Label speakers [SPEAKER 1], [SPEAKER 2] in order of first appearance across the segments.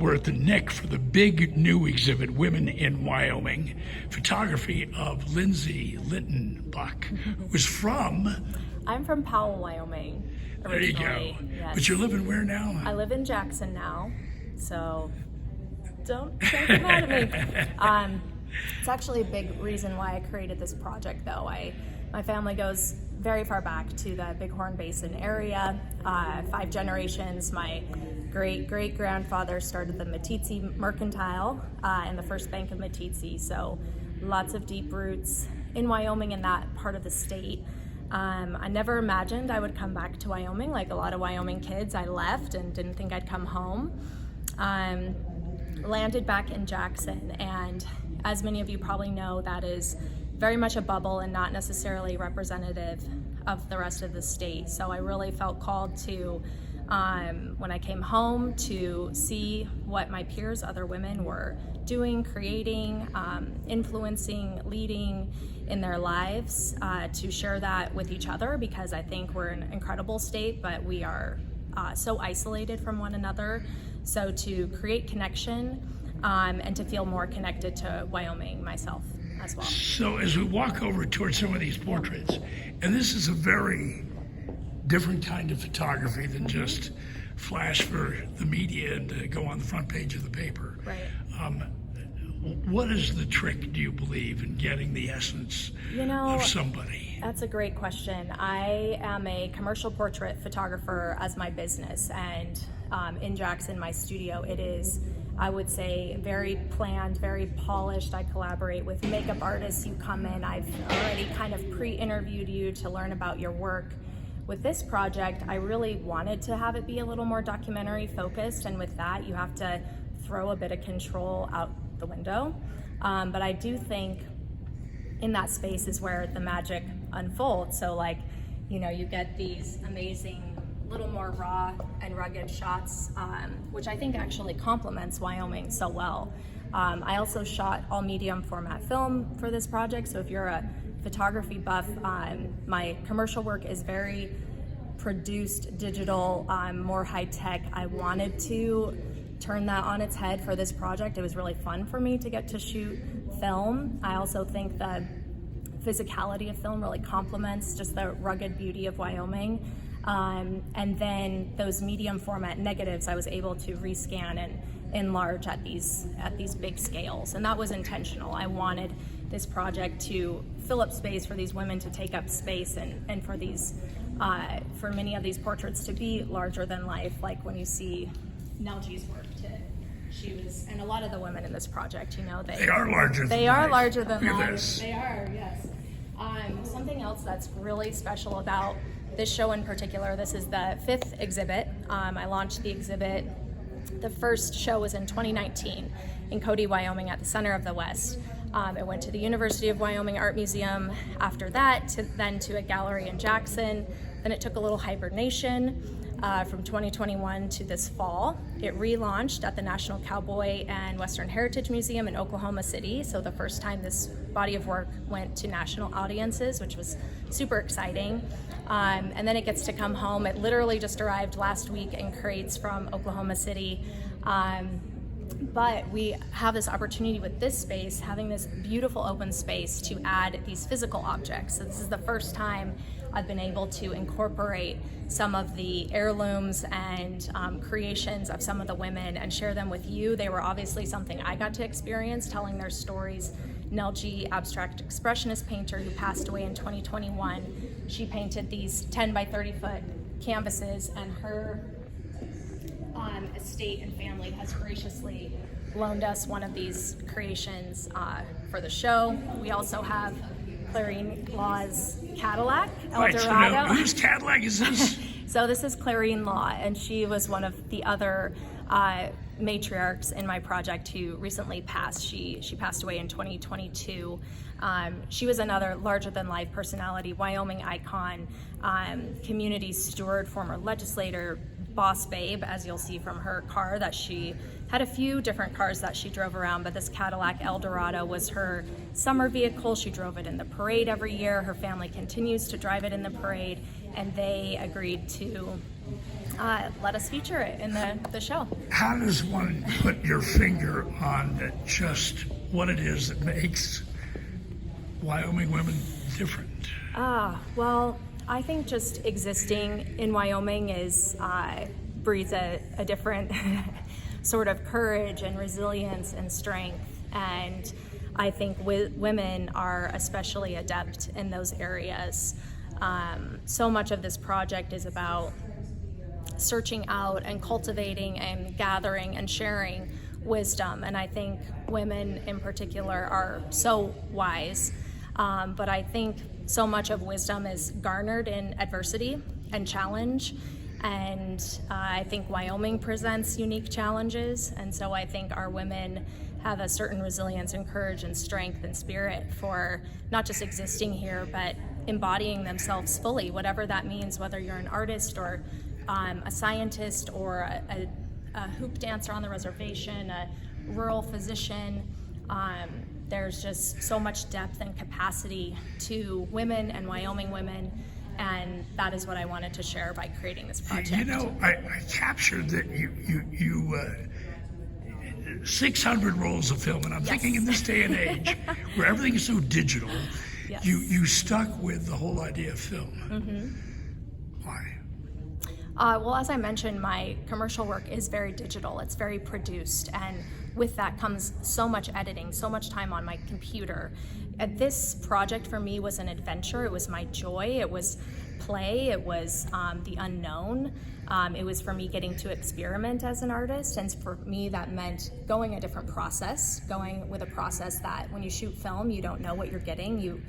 [SPEAKER 1] we're at the Nick for the big new exhibit, Women in Wyoming, photography of Lindsay Linton Buk, who's from...
[SPEAKER 2] I'm from Powell, Wyoming,
[SPEAKER 1] There you
[SPEAKER 2] originally.
[SPEAKER 1] go.
[SPEAKER 2] Yes.
[SPEAKER 1] But you're living where now?
[SPEAKER 2] I live in Jackson now, so don't get mad at me. It's actually a big reason why I created this project, though. My family goes very far back to the Bighorn Basin area, 5 generations. My great-great-grandfather started the Meeteetse Mercantile and the first bank of Meeteetse, so lots of deep roots in Wyoming in that part of the state. I never imagined I would come back to Wyoming. Like a lot of Wyoming kids, I left and didn't think I'd come home. Landed back in Jackson, and as many of you probably know, that is very much a bubble and not necessarily representative of the rest of the state. So I really felt called to, when I came home, to see what my peers, other women, were doing, creating, influencing, leading in their lives, to share that with each other, because I think we're an incredible state, but we are so isolated from one another. So to create connection and to feel more connected to Wyoming myself as well.
[SPEAKER 1] So as we walk over towards some of these portraits, and this is a very different kind of photography than just flash for the media and go on the front page of the paper.
[SPEAKER 2] Right.
[SPEAKER 1] What is the trick, do you believe, in getting the essence of somebody?
[SPEAKER 2] That's a great question. I am a commercial portrait photographer as my business, and in Jackson, my studio, it is, I would say, very planned, very polished. I collaborate with makeup artists. You come in, I've already kind of pre-interviewed you to learn about your work. With this project, I really wanted to have it be a little more documentary focused, and with that, you have to throw a bit of control out the window. But I do think in that space is where the magic unfolds. So like, you get these amazing, little more raw and rugged shots, which I think actually complements Wyoming so well. I also shot all medium format film for this project. So if you're a photography buff, my commercial work is very produced digital, more high tech. I wanted to turn that on its head for this project. It was really fun for me to get to shoot film. I also think the physicality of film really complements just the rugged beauty of Wyoming. And then those medium format negatives I was able to rescan and enlarge at these big scales, and that was intentional. I wanted this project to fill up space for these women to take up space, and for these for many of these portraits to be larger than life, like when you see Nelgie's work. She was, and a lot of the women in this project, they are larger. They are larger than life. They are, yes. Something else that's really special about this show in particular, this is the 5th exhibit. I launched the exhibit. The first show was in 2019 in Cody, Wyoming, at the Center of the West. It went to the University of Wyoming Art Museum after that, then to a gallery in Jackson. Then it took a little hibernation from 2021 to this fall. It relaunched at the National Cowboy and Western Heritage Museum in Oklahoma City. So the first time this body of work went to national audiences, which was super exciting. And then it gets to come home. It literally just arrived last week in crates from Oklahoma City. But we have this opportunity with this space, having this beautiful open space, to add these physical objects. So this is the first time I've been able to incorporate some of the heirlooms and creations of some of the women and share them with you. They were obviously something I got to experience, telling their stories. Nelgie, abstract expressionist painter who passed away in 2021, she painted these 10 by 30 foot canvases, and her estate and family has graciously loaned us one of these creations for the show. We also have Clarine Law's Cadillac, Eldorado.
[SPEAKER 1] Right, so whose Cadillac is this?
[SPEAKER 2] So this is Clarine Law, and she was one of the other matriarchs in my project who recently passed. She passed away in 2022. She was another larger-than-life personality, Wyoming icon, community steward, former legislator, boss babe, as you'll see from her car. That she had a few different cars that she drove around, but this Cadillac Eldorado was her summer vehicle. She drove it in the parade every year. Her family continues to drive it in the parade, and they agreed to let us feature it in the show.
[SPEAKER 1] How does one put your finger on just what it is that makes Wyoming women different?
[SPEAKER 2] Well, I think just existing in Wyoming breeds a different sort of courage and resilience and strength. And I think women are especially adept in those areas. So much of this project is about searching out and cultivating and gathering and sharing wisdom. And I think women in particular are so wise. But I think so much of wisdom is garnered in adversity and challenge. And I think Wyoming presents unique challenges. And so I think our women have a certain resilience and courage and strength and spirit for not just existing here, but embodying themselves fully, whatever that means, whether you're an artist or a scientist or a hoop dancer on the reservation, a rural physician. There's just so much depth and capacity to women and Wyoming women, and that is what I wanted to share by creating this project.
[SPEAKER 1] You know, I captured that you 600 rolls of film, and I'm thinking in this day and age where everything is so digital,
[SPEAKER 2] Yes.
[SPEAKER 1] you stuck with the whole idea of film.
[SPEAKER 2] Mm-hmm.
[SPEAKER 1] Why?
[SPEAKER 2] Well, as I mentioned, my commercial work is very digital. It's very produced, and with that comes so much editing, so much time on my computer. This project for me was an adventure. It was my joy. It was play. It was the unknown. It was for me getting to experiment as an artist, and for me that meant going a different process, going with a process that when you shoot film, you don't know what you're getting. You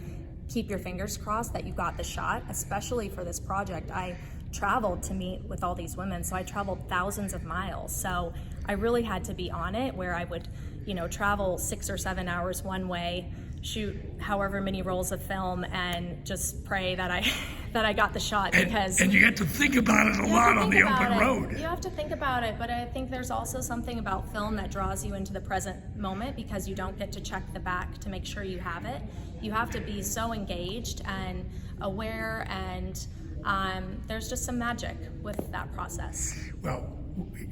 [SPEAKER 2] keep your fingers crossed that you got the shot. Especially for this project, I traveled to meet with all these women, so I traveled thousands of miles. So I really had to be on it, where I would, travel 6 or 7 hours one way, shoot however many rolls of film, and just pray that I got the shot. Because
[SPEAKER 1] and you have to think about it a lot on the open road.
[SPEAKER 2] You have to think about it, but I think there's also something about film that draws you into the present moment, because you don't get to check the back to make sure you have it. You have to be so engaged and aware, and there's just some magic with that process.
[SPEAKER 1] Well,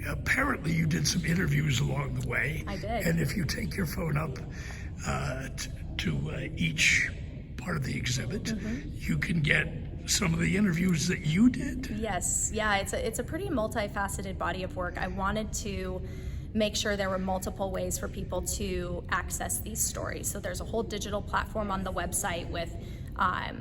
[SPEAKER 1] apparently you did some interviews along the way.
[SPEAKER 2] I did.
[SPEAKER 1] And if you take your phone up to each part of the exhibit, you can get some of the interviews that you did.
[SPEAKER 2] Yes, yeah, it's a pretty multifaceted body of work. I wanted to make sure there were multiple ways for people to access these stories. So there's a whole digital platform on the website with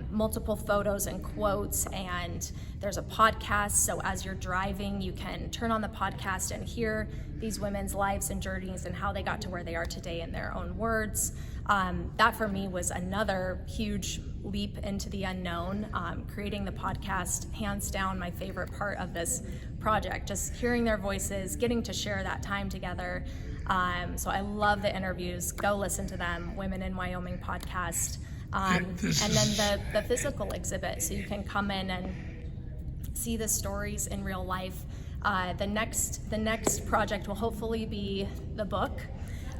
[SPEAKER 2] multiple photos and quotes, and there's a podcast, so as you're driving you can turn on the podcast and hear these women's lives and journeys and how they got to where they are today in their own words. That for me was another huge leap into the unknown. Creating the podcast, hands down my favorite part of this project, just hearing their voices, getting to share that time together. So I love the interviews. Go listen to them, Women in Wyoming podcast. And then the physical exhibit, so you can come in and see the stories in real life. The next project will hopefully be the book.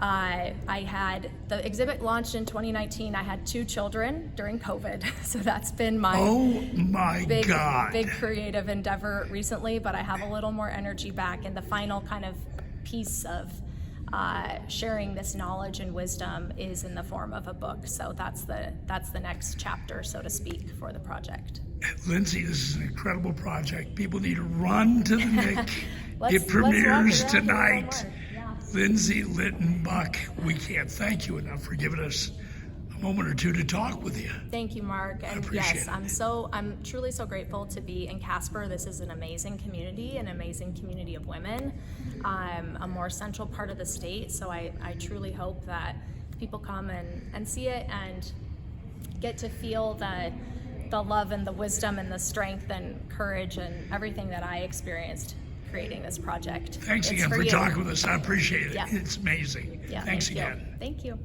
[SPEAKER 2] The exhibit launched in 2019. I had 2 children during COVID, so that's been my big creative endeavor recently, but I have a little more energy back, and the final kind of piece of sharing this knowledge and wisdom is in the form of a book. So that's the next chapter, so to speak, for the project.
[SPEAKER 1] Lindsay, this is an incredible project. People need to run to the Nick. It premieres tonight.
[SPEAKER 2] Yeah.
[SPEAKER 1] Lindsay Linton Buk, we can't thank you enough for giving us a moment or two to talk with you.
[SPEAKER 2] Thank you, Mark. And yes, I'm truly so grateful to be in Casper. This is an amazing community of women, a more central part of the state. So I truly hope that people come and see it and get to feel the love and the wisdom and the strength and courage and everything that I experienced creating this project.
[SPEAKER 1] Thanks again for talking with us. I appreciate it.
[SPEAKER 2] Yeah.
[SPEAKER 1] It's amazing.
[SPEAKER 2] Yeah,
[SPEAKER 1] Thanks again.
[SPEAKER 2] Thank you.